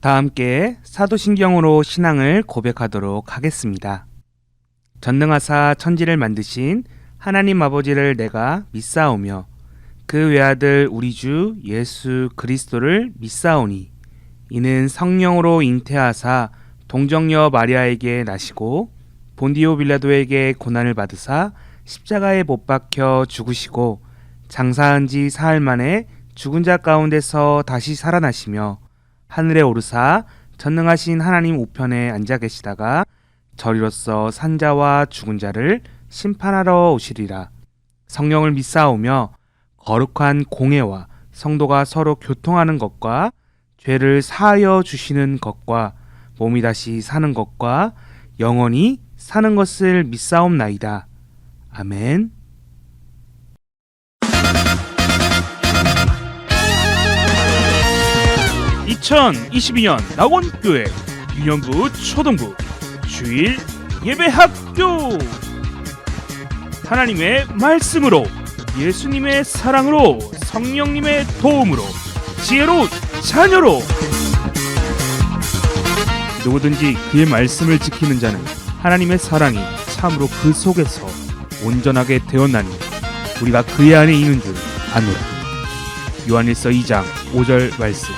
다 함께 사도신경으로 신앙을 고백하도록 하겠습니다. 전능하사 천지를 만드신 하나님 아버지를 내가 믿사오며 그 외아들 우리 주 예수 그리스도를 믿사오니 이는 성령으로 잉태하사 동정녀 마리아에게 나시고 본디오 빌라도에게 고난을 받으사 십자가에 못 박혀 죽으시고 장사한 지 사흘 만에 죽은 자 가운데서 다시 살아나시며 하늘에 오르사 전능하신 하나님 우편에 앉아 계시다가 저리로서 산자와 죽은 자를 심판하러 오시리라. 성령을 믿사오며 거룩한 공회와 성도가 서로 교통하는 것과 죄를 사하여 주시는 것과 몸이 다시 사는 것과 영원히 사는 것을 믿사옵나이다. 아멘. (2022년) 낙원교회 유년부 초등부 주일 예배학교. 하나님의 말씀으로, 예수님의 사랑으로, 성령님의 도움으로, 지혜로운 자녀로 누구든지 그의 말씀을 지키는 자는 하나님의 사랑이 참으로 그 속에서 온전하게 되었나니 우리가 그의 안에 있는 줄 아노라. 요한일서 2장 5절 말씀.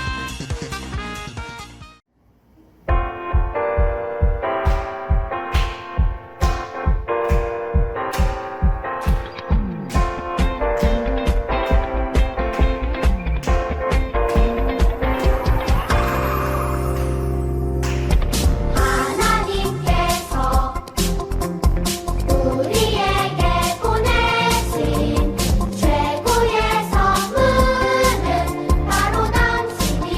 최고의 선물은 바로 당신이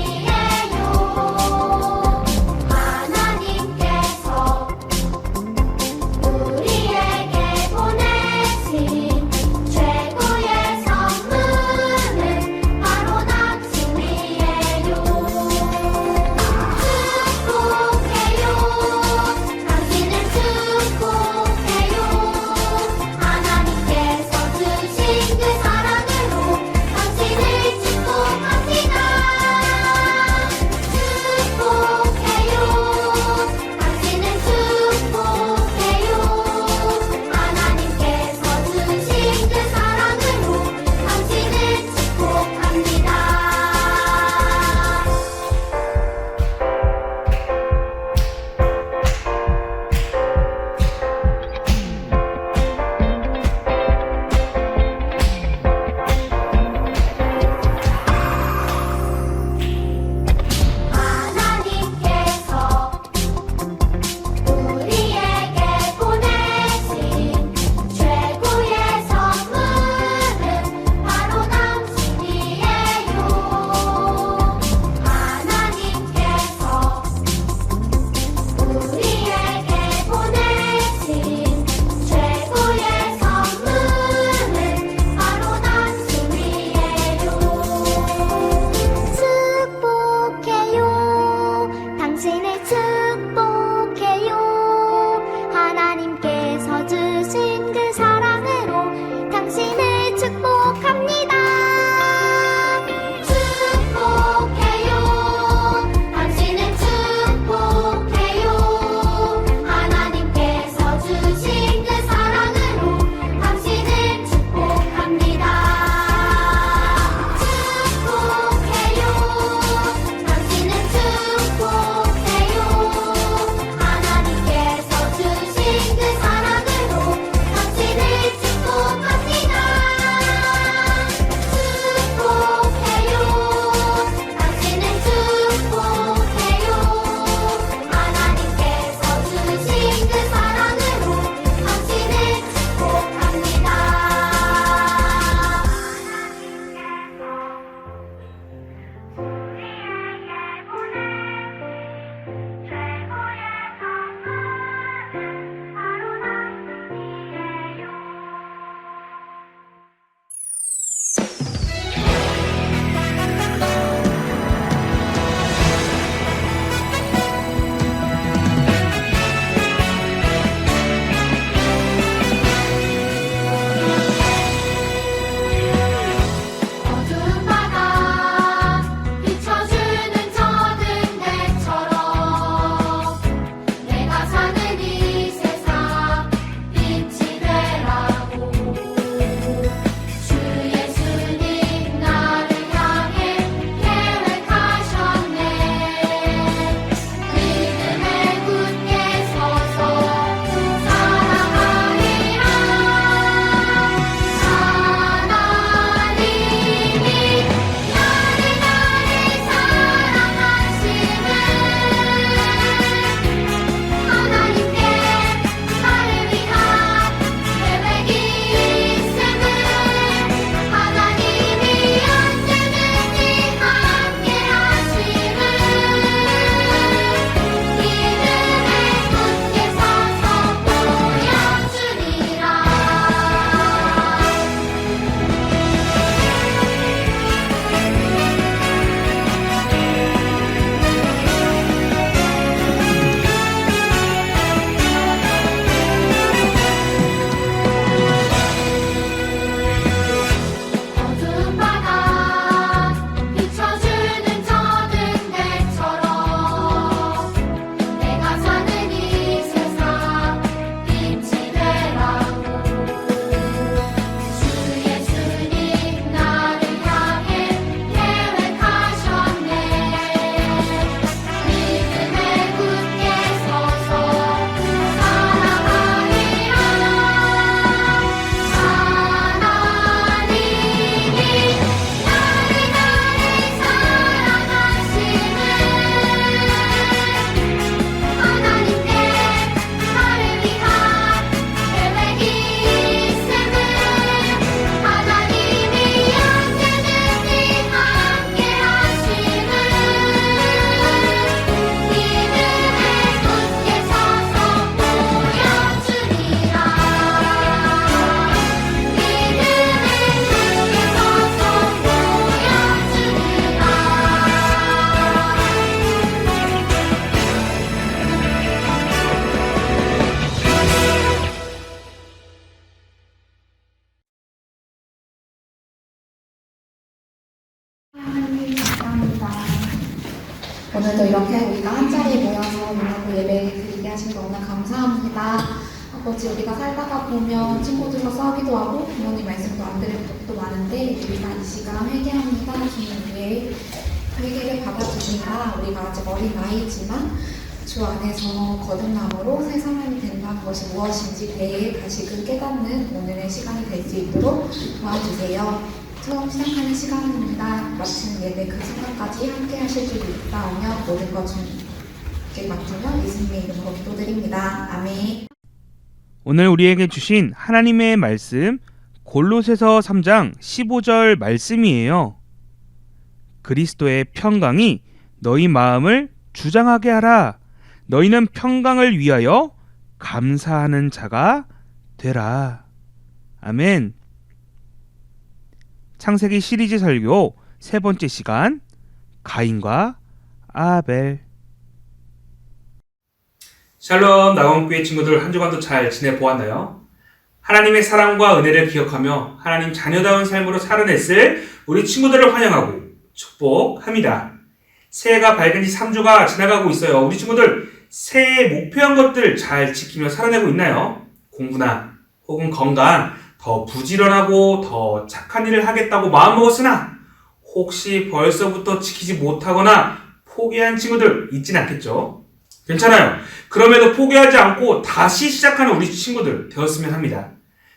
오늘도 이렇게 우리가 한 자리에 모여서 만나고 예배 드리게 하신 거 너무 감사합니다. 아버지, 우리가 살다가 보면 친구들과 싸우기도 하고 부모님 말씀도 안 들을 것도 많은데 우리가 이 시간 회개합니다. 주님 우리의 회개를 받아주시라. 우리가 아직 어린 나이지만 주 안에서 거듭남으로 새 사람이 된다는 것이 무엇인지 대해 다시금 깨닫는 오늘의 시간이 될 수 있도록 도와주세요. 처음 시작하는 시간입니다. 마치는 예배 그 순간까지 함께 하실 줄 믿다오며 모든 것 주님께 맡으며 예수님의 이름으로 기도드립니다. 아멘. 오늘 우리에게 주신 하나님의 말씀 골로새서 3장 15절 말씀이에요. 그리스도의 평강이 너희 마음을 주장하게 하라. 너희는 평강을 위하여 감사하는 자가 되라. 아멘. 창세기 시리즈 설교 세 번째 시간, 가인과 아벨. 샬롬 나원교회 친구들, 한 주간도 잘 지내보았나요? 하나님의 사랑과 은혜를 기억하며 하나님 자녀다운 삶으로 살아냈을 우리 친구들을 환영하고 축복합니다. 새해가 밝은 지 3주가 지나가고 있어요. 우리 친구들 새해에 목표한 것들 잘 지키며 살아내고 있나요? 공부나 혹은 건강, 더 부지런하고 더 착한 일을 하겠다고 마음먹었으나 혹시 벌써부터 지키지 못하거나 포기한 친구들 있진 않겠죠? 괜찮아요. 그럼에도 포기하지 않고 다시 시작하는 우리 친구들 되었으면 합니다.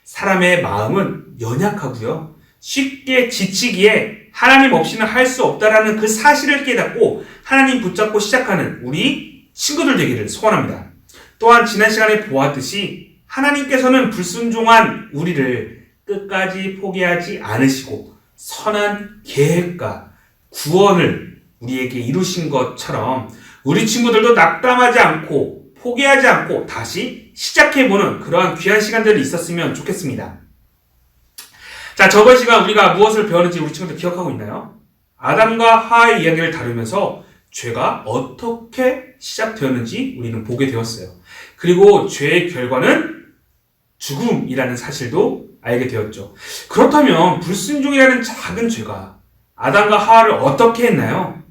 사람의 마음은 연약하고요. 쉽게 지치기에 하나님 없이는 할 수 없다라는 그 사실을 깨닫고 하나님 붙잡고 시작하는 우리 친구들 되기를 소원합니다. 또한 지난 시간에 보았듯이 하나님께서는 불순종한 우리를 끝까지 포기하지 않으시고 선한 계획과 구원을 우리에게 이루신 것처럼 우리 친구들도 낙담하지 않고 포기하지 않고 다시 시작해보는 그러한 귀한 시간들이 있었으면 좋겠습니다. 자, 저번 시간 우리가 무엇을 배웠는지 우리 친구들 기억하고 있나요? 아담과 하와의 이야기를 다루면서 죄가 어떻게 시작되었는지 우리는 보게 되었어요. 그리고 죄의 결과는 죽음이라는 사실도 알게 되었죠. 그렇다면 불순종이라는 작은 죄가 아담과 하와를 어떻게 했나요?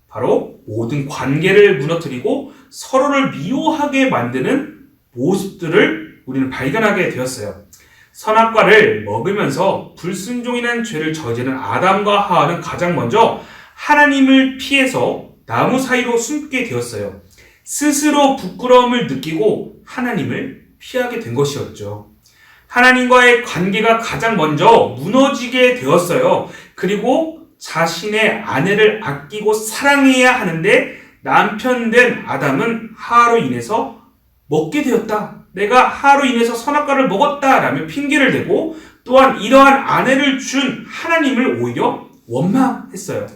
바로 모든 관계를 무너뜨리고 서로를 미워하게 만드는 모습들을 우리는 발견하게 되었어요. 선악과를 먹으면서 불순종이라는 죄를 저지른 아담과 하와는 가장 먼저 하나님을 피해서 나무 사이로 숨게 되었어요. 스스로 부끄러움을 느끼고 하나님을 피하게 된 것이었죠. 하나님과의 관계가 가장 먼저 무너지게 되었어요. 그리고 자신의 아내를 아끼고 사랑해야 하는데 남편 된 아담은 하와로 인해서 먹게 되었다. 내가 하와로 인해서 선악과를 먹었다라며 핑계를 대고 또한 이러한 아내를 준 하나님을 오히려 원망했어요.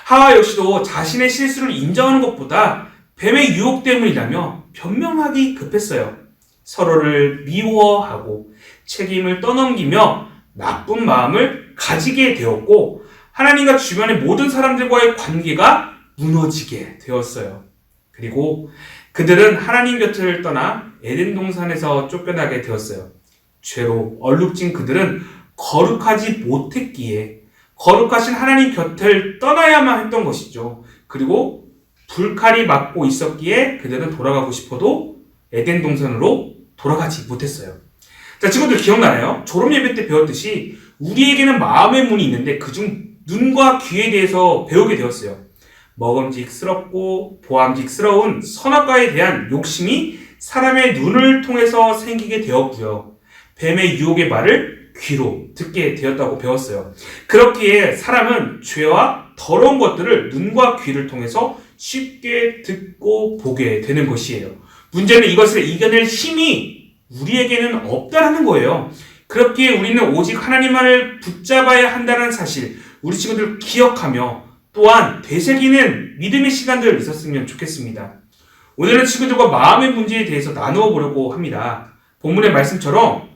하와 역시도 자신의 실수를 인정하는 것보다 뱀의 유혹 때문이라며 변명하기 급했어요. 서로를 미워하고 책임을 떠넘기며 나쁜 마음을 가지게 되었고 하나님과 주변의 모든 사람들과의 관계가 무너지게 되었어요. 그리고 그들은 하나님 곁을 떠나 에덴 동산에서 쫓겨나게 되었어요. 죄로 얼룩진 그들은 거룩하지 못했기에 거룩하신 하나님 곁을 떠나야만 했던 것이죠. 그리고 불칼이 맞고 있었기에 그들은 돌아가고 싶어도 에덴 동산으로 돌아가지 못했어요. 자, 친구들 기억나나요? 졸업 예배 때 배웠듯이 우리에게는 마음의 문이 있는데 그중 눈과 귀에 대해서 배우게 되었어요. 먹음직스럽고 보암직스러운 선악과에 대한 욕심이 사람의 눈을 통해서 생기게 되었고요. 뱀의 유혹의 말을 귀로 듣게 되었다고 배웠어요. 그렇기에 사람은 죄와 더러운 것들을 눈과 귀를 통해서 쉽게 듣고 보게 되는 것이에요. 문제는 이것을 이겨낼 힘이 우리에게는 없다라는 거예요. 그렇기에 우리는 오직 하나님만을 붙잡아야 한다는 사실, 우리 친구들 기억하며 또한 되새기는 믿음의 시간들 있었으면 좋겠습니다. 오늘은 친구들과 마음의 문제에 대해서 나누어 보려고 합니다. 본문의 말씀처럼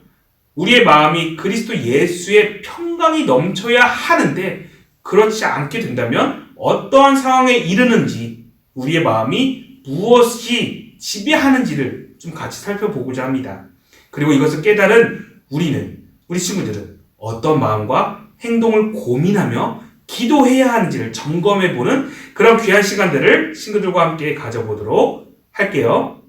우리의 마음이 그리스도 예수의 평강이 넘쳐야 하는데 그렇지 않게 된다면 어떠한 상황에 이르는지 우리의 마음이 무엇이 지배하는지를 좀 같이 살펴보고자 합니다. 그리고 이것을 깨달은 우리 친구들은 어떤 마음과 행동을 고민하며 기도해야 하는지를 점검해보는 그런 귀한 시간들을 친구들과 함께 가져보도록 할게요.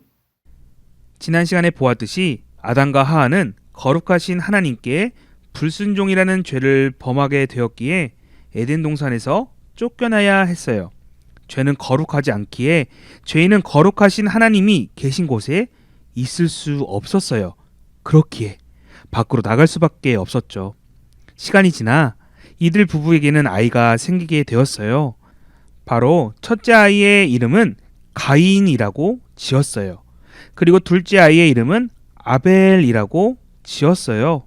지난 시간에 보았듯이 아담과 하와는 거룩하신 하나님께 불순종이라는 죄를 범하게 되었기에 에덴 동산에서 쫓겨나야 했어요. 죄는 거룩하지 않기에 죄인은 거룩하신 하나님이 계신 곳에 있을 수 없었어요. 그렇기에 밖으로 나갈 수밖에 없었죠. 시간이 지나 이들 부부에게는 아이가 생기게 되었어요. 바로 첫째 아이의 이름은 가인이라고 지었어요. 그리고 둘째 아이의 이름은 아벨이라고 지었어요.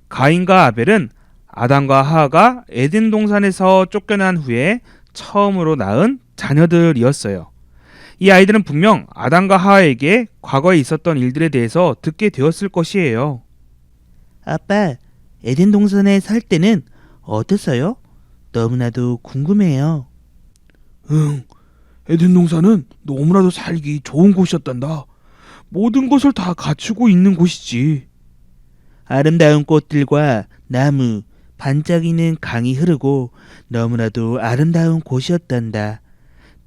가인과 아벨은 아담과 하와가 에덴 동산에서 쫓겨난 후에 처음으로 낳은 자녀들이었어요. 이 아이들은 분명 아담과 하와에게 과거에 있었던 일들에 대해서 듣게 되었을 것이에요. 아빠, 에덴 동산에 살 때는 어땠어요? 너무나도 궁금해요. 응, 에덴 동산은 너무나도 살기 좋은 곳이었단다. 모든 것을 다 갖추고 있는 곳이지. 아름다운 꽃들과 나무, 반짝이는 강이 흐르고 너무나도 아름다운 곳이었단다.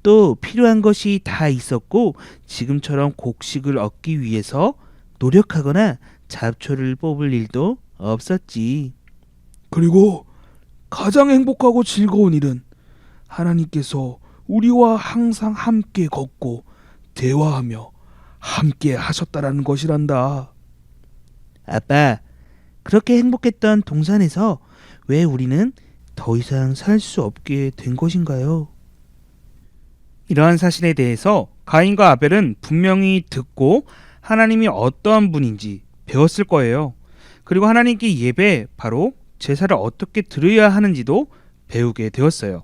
또 필요한 것이 다 있었고 지금처럼 곡식을 얻기 위해서 노력하거나 잡초를 뽑을 일도 없었지. 그리고 가장 행복하고 즐거운 일은 하나님께서 우리와 항상 함께 걷고 대화하며 함께 하셨다라는 것이란다. 아빠, 그렇게 행복했던 동산에서 왜 우리는 더 이상 살 수 없게 된 것인가요? 이러한 사실에 대해서 가인과 아벨은 분명히 듣고 하나님이 어떠한 분인지 배웠을 거예요. 그리고 하나님께 예배, 바로 제사를 어떻게 드려야 하는지도 배우게 되었어요.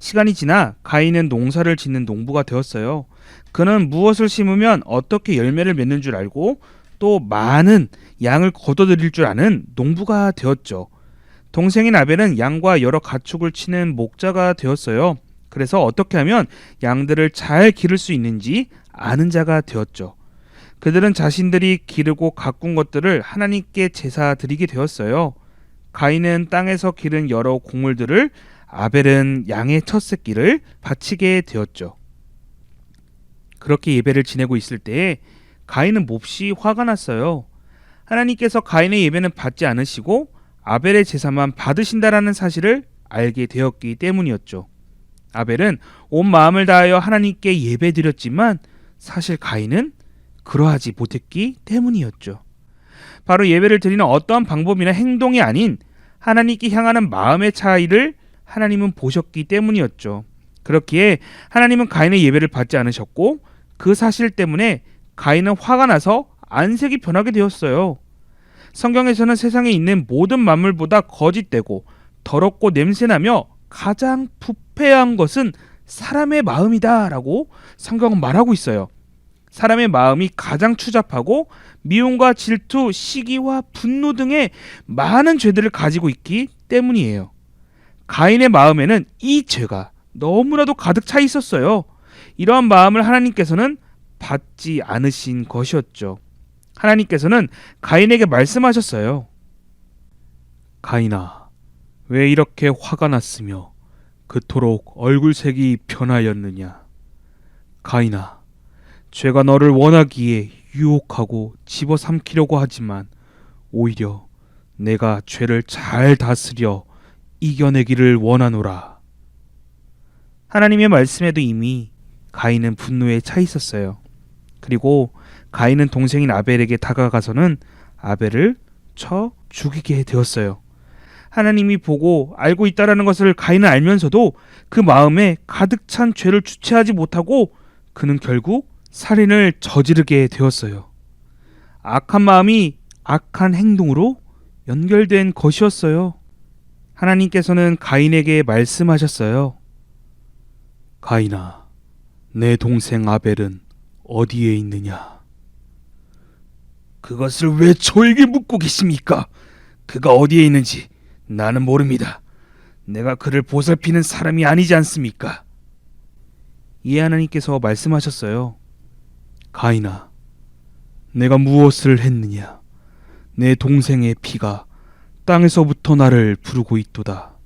시간이 지나 가인은 농사를 짓는 농부가 되었어요. 그는 무엇을 심으면 어떻게 열매를 맺는 줄 알고 또 많은 양을 거둬들일 줄 아는 농부가 되었죠. 동생인 아벨은 양과 여러 가축을 치는 목자가 되었어요. 그래서 어떻게 하면 양들을 잘 기를 수 있는지 아는 자가 되었죠. 그들은 자신들이 기르고 가꾼 것들을 하나님께 제사 드리게 되었어요. 가인은 땅에서 기른 여러 곡물들을, 아벨은 양의 첫 새끼를 바치게 되었죠. 그렇게 예배를 지내고 있을 때에 가인은 몹시 화가 났어요. 하나님께서 가인의 예배는 받지 않으시고 아벨의 제사만 받으신다라는 사실을 알게 되었기 때문이었죠. 아벨은 온 마음을 다하여 하나님께 예배드렸지만 사실 가인은 그러하지 못했기 때문이었죠. 바로 예배를 드리는 어떠한 방법이나 행동이 아닌 하나님께 향하는 마음의 차이를 하나님은 보셨기 때문이었죠. 그렇기에 하나님은 가인의 예배를 받지 않으셨고 그 사실 때문에 가인은 화가 나서 안색이 변하게 되었어요. 성경에서는 세상에 있는 모든 만물보다 거짓되고 더럽고 냄새나며 가장 부패한 것은 사람의 마음이다 라고 성경은 말하고 있어요. 사람의 마음이 가장 추잡하고 미움과 질투, 시기와 분노 등의 많은 죄들을 가지고 있기 때문이에요. 가인의 마음에는 이 죄가 너무나도 가득 차 있었어요. 이러한 마음을 하나님께서는 받지 않으신 것이었죠. 하나님께서는 가인에게 말씀하셨어요. 가인아, 왜 이렇게 화가 났으며 그토록 얼굴색이 변하였느냐? 가인아, 죄가 너를 원하기에 유혹하고 집어삼키려고 하지만 오히려 내가 죄를 잘 다스려 이겨내기를 원하노라. 하나님의 말씀에도 이미 가인은 분노에 차 있었어요. 그리고 가인은 동생인 아벨에게 다가가서는 아벨을 쳐 죽이게 되었어요. 하나님이 보고 알고 있다라는 것을 가인은 알면서도 그 마음에 가득 찬 죄를 주체하지 못하고 그는 결국 살인을 저지르게 되었어요. 악한 마음이 악한 행동으로 연결된 것이었어요. 하나님께서는 가인에게 말씀하셨어요. 가인아, 내 동생 아벨은 어디에 있느냐? 그것을 왜 저에게 묻고 계십니까? 그가 어디에 있는지 나는 모릅니다. 내가 그를 보살피는 사람이 아니지 않습니까? 이에 하나님께서 말씀하셨어요. 가인아, 내가 무엇을 했느냐? 내 동생의 피가 땅에서부터 나를 부르고 있도다.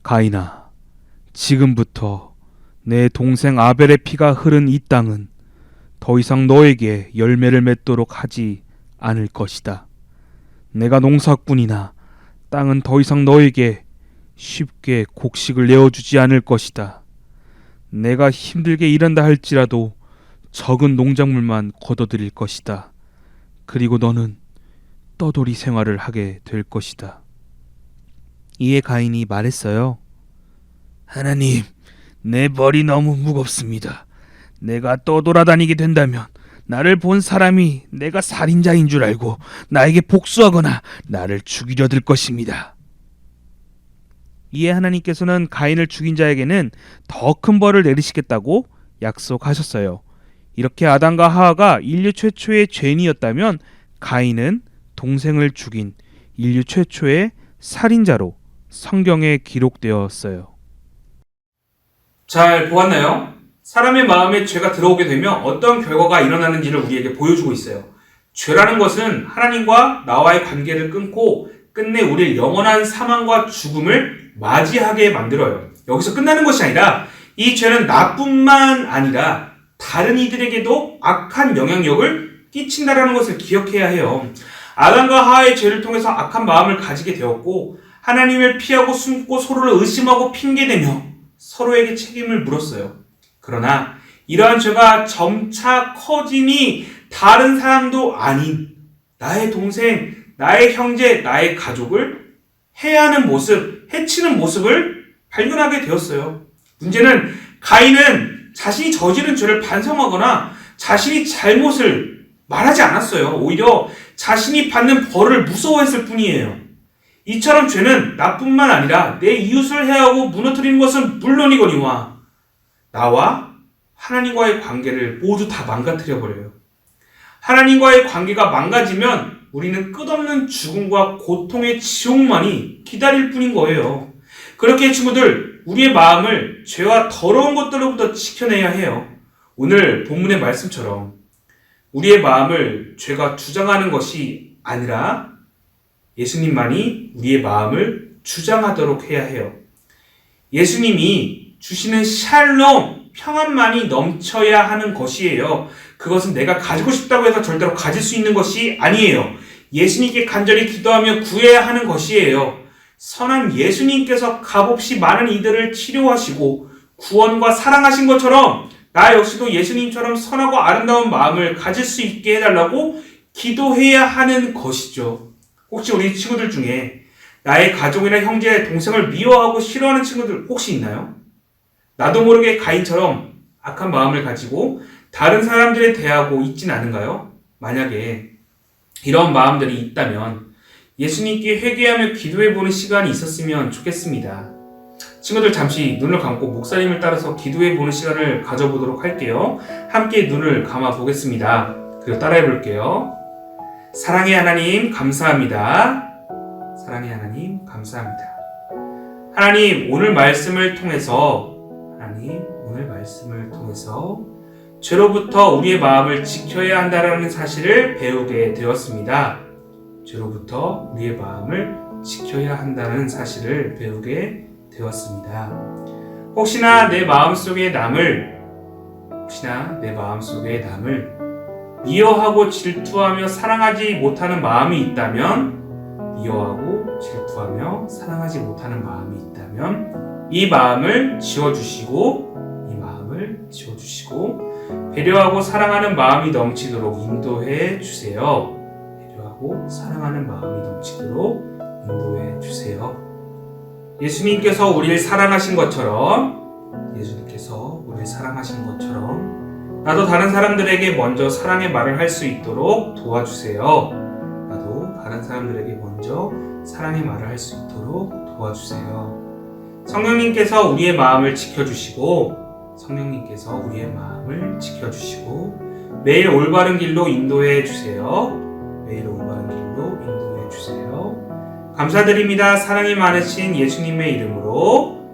가인아, 지금부터 내 동생 아벨의 피가 흐른 이 땅은 더 이상 너에게 열매를 맺도록 하지 않을 것이다. 내가 농사꾼이나 땅은 더 이상 너에게 쉽게 곡식을 내어주지 않을 것이다. 내가 힘들게 일한다 할지라도 적은 농작물만 거둬들일 것이다. 그리고 너는 떠돌이 생활을 하게 될 것이다. 이에 가인이 말했어요. 하나님, 내 벌이 너무 무겁습니다. 내가 떠돌아다니게 된다면 나를 본 사람이 내가 살인자인 줄 알고 나에게 복수하거나 나를 죽이려 들 것입니다. 이에 하나님께서는 가인을 죽인 자에게는 더 큰 벌을 내리시겠다고 약속하셨어요. 이렇게 아담과 하와가 인류 최초의 죄인이었다면 가인은 동생을 죽인 인류 최초의 살인자로 성경에 기록되었어요. 잘 보았나요? 사람의 마음에 죄가 들어오게 되면 어떤 결과가 일어나는지를 우리에게 보여주고 있어요. 죄라는 것은 하나님과 나와의 관계를 끊고 끝내 우리를 영원한 사망과 죽음을 맞이하게 만들어요. 여기서 끝나는 것이 아니라 이 죄는 나뿐만 아니라 다른 이들에게도 악한 영향력을 끼친다라는 것을 기억해야 해요. 아담과 하와의 죄를 통해서 악한 마음을 가지게 되었고 하나님을 피하고 숨고 서로를 의심하고 핑계대며 서로에게 책임을 물었어요. 그러나 이러한 죄가 점차 커지니 다른 사람도 아닌 나의 동생, 나의 형제, 나의 가족을 해하는 모습, 해치는 모습을 발견하게 되었어요. 문제는 가인은 자신이 저지른 죄를 반성하거나 자신이 잘못을 말하지 않았어요. 오히려 자신이 받는 벌을 무서워했을 뿐이에요. 이처럼 죄는 나뿐만 아니라 내 이웃을 해하고 무너뜨리는 것은 물론이거니와 나와 하나님과의 관계를 모두 다 망가뜨려버려요. 하나님과의 관계가 망가지면 우리는 끝없는 죽음과 고통의 지옥만이 기다릴 뿐인 거예요. 그렇게 친구들, 우리의 마음을 죄와 더러운 것들로부터 지켜내야 해요. 오늘 본문의 말씀처럼 우리의 마음을 죄가 주장하는 것이 아니라 예수님만이 우리의 마음을 주장하도록 해야 해요. 예수님이 주시는 샬롬, 평안만이 넘쳐야 하는 것이에요. 그것은 내가 가지고 싶다고 해서 절대로 가질 수 있는 것이 아니에요. 예수님께 간절히 기도하며 구해야 하는 것이에요. 선한 예수님께서 값없이 많은 이들을 치료하시고 구원과 사랑하신 것처럼 나 역시도 예수님처럼 선하고 아름다운 마음을 가질 수 있게 해달라고 기도해야 하는 것이죠. 혹시 우리 친구들 중에 나의 가족이나 형제, 동생을 미워하고 싫어하는 친구들 혹시 있나요? 나도 모르게 가인처럼 악한 마음을 가지고 다른 사람들에 대하고 있진 않은가요? 만약에 이런 마음들이 있다면 예수님께 회개하며 기도해보는 시간이 있었으면 좋겠습니다. 친구들 잠시 눈을 감고 목사님을 따라서 기도해보는 시간을 가져보도록 할게요. 함께 눈을 감아보겠습니다. 그리고 따라해볼게요. 사랑의 하나님 감사합니다. 사랑의 하나님 감사합니다. 하나님 오늘 말씀을 통해서 죄로부터 우리의 마음을 지켜야 한다는 사실을 배우게 되었습니다. 죄로부터 우리의 마음을 지켜야 한다는 사실을 배우게 되었습니다. 혹시나 내 마음속에 남을 미워하고 질투하며 사랑하지 못하는 마음이 있다면 이 마음을 지워주시고 배려하고 사랑하는 마음이 넘치도록 인도해 주세요. 예수님께서 우리를 사랑하신 것처럼 나도 다른 사람들에게 먼저 사랑의 말을 할 수 있도록 도와주세요. 성령님께서 우리의 마음을 지켜주시고 매일 올바른 길로 인도해 주세요. 감사드립니다. 사랑이 많으신 예수님의 이름으로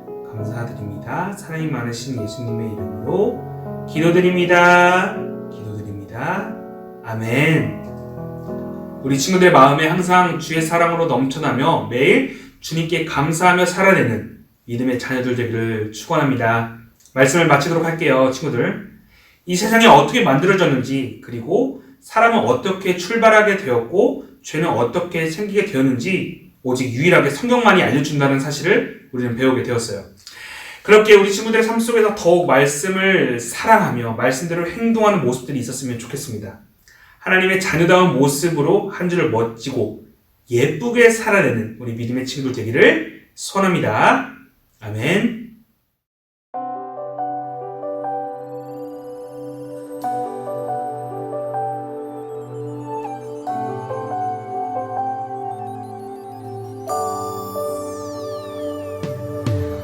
기도드립니다. 아멘. 우리 친구들의 마음에 항상 주의 사랑으로 넘쳐나며 매일 주님께 감사하며 살아내는 믿음의 자녀들 되기를 축원합니다. 말씀을 마치도록 할게요, 친구들. 이 세상이 어떻게 만들어졌는지, 그리고 사람은 어떻게 출발하게 되었고 죄는 어떻게 생기게 되었는지 오직 유일하게 성경만이 알려준다는 사실을 우리는 배우게 되었어요. 그렇게 우리 친구들의 삶 속에서 더욱 말씀을 사랑하며 말씀대로 행동하는 모습들이 있었으면 좋겠습니다. 하나님의 자녀다운 모습으로 한 주를 멋지고 예쁘게 살아내는 우리 믿음의 친구들 되기를 소원합니다. 아멘.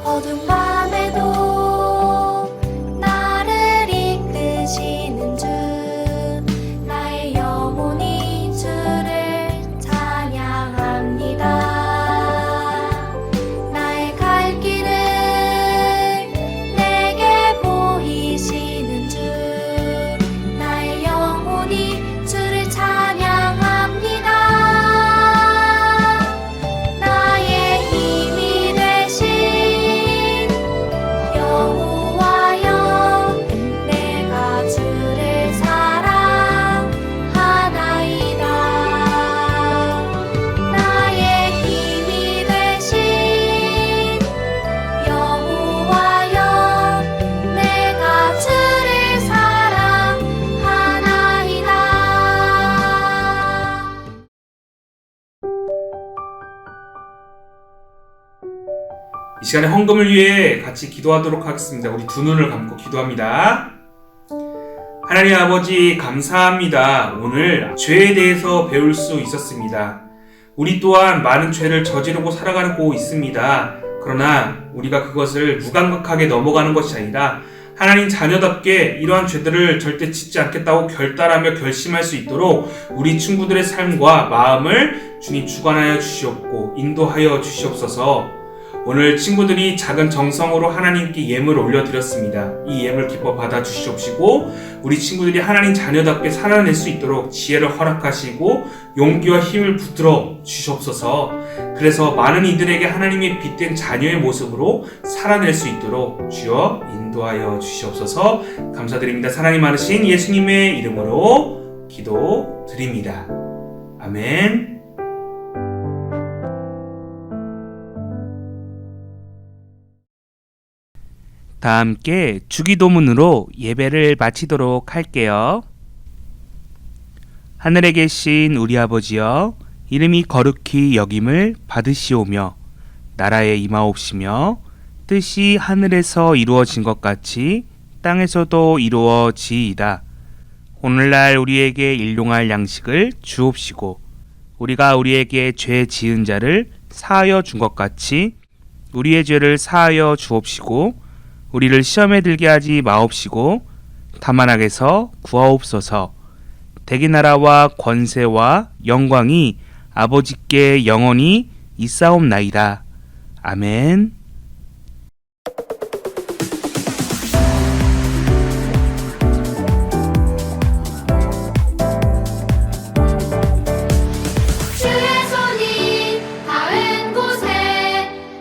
어두운 밤에도 나를 이끄시는 주 나의 영혼이 주를 찬양합니다. 나의 갈 길을 내게 보이시는 주 나의 영혼이 주를 찬양합니다. 나의 힘이 되신 여호와여 내가 주를 사랑하나이다. 나의 힘이 되신 여호와여 내가 주를 사랑하나이다. 이 시간에 헌금을 위해 같이 기도하도록 하겠습니다. 우리 두 눈을 감고 기도합니다. 하나님 아버지 감사합니다. 오늘 죄에 대해서 배울 수 있었습니다. 우리 또한 많은 죄를 저지르고 살아가고 있습니다. 그러나 우리가 그것을 무감각하게 넘어가는 것이 아니라 하나님 자녀답게 이러한 죄들을 절대 짓지 않겠다고 결단하며 결심할 수 있도록 우리 친구들의 삶과 마음을 주님 주관하여 주시옵고 인도하여 주시옵소서. 오늘 친구들이 작은 정성으로 하나님께 예물을 올려드렸습니다. 이 예물 기뻐 받아주시옵시고 우리 친구들이 하나님 자녀답게 살아낼 수 있도록 지혜를 허락하시고 용기와 힘을 붙들어 주시옵소서. 그래서 많은 이들에게 하나님의 빛된 자녀의 모습으로 살아낼 수 있도록 주여 인도하여 주시옵소서. 감사드립니다. 사랑이 많으신 예수님의 이름으로 기도드립니다. 아멘. 다 함께 주기도문으로 예배를 마치도록 할게요. 하늘에 계신 우리 아버지여, 이름이 거룩히 여김을 받으시오며 나라에 임하옵시며 뜻이 하늘에서 이루어진 것 같이 땅에서도 이루어지이다. 오늘날 우리에게 일용할 양식을 주옵시고 우리가 우리에게 죄 지은 자를 사하여 준 것 같이 우리의 죄를 사하여 주옵시고 우리를 시험에 들게 하지 마옵시고 다만 악에서 구하옵소서. 대개 나라와 권세와 영광이 아버지께 영원히 있사옵나이다. 아멘. 주의 손이 닿은 곳에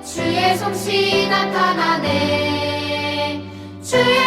주의 솜씨 나타나네. 주의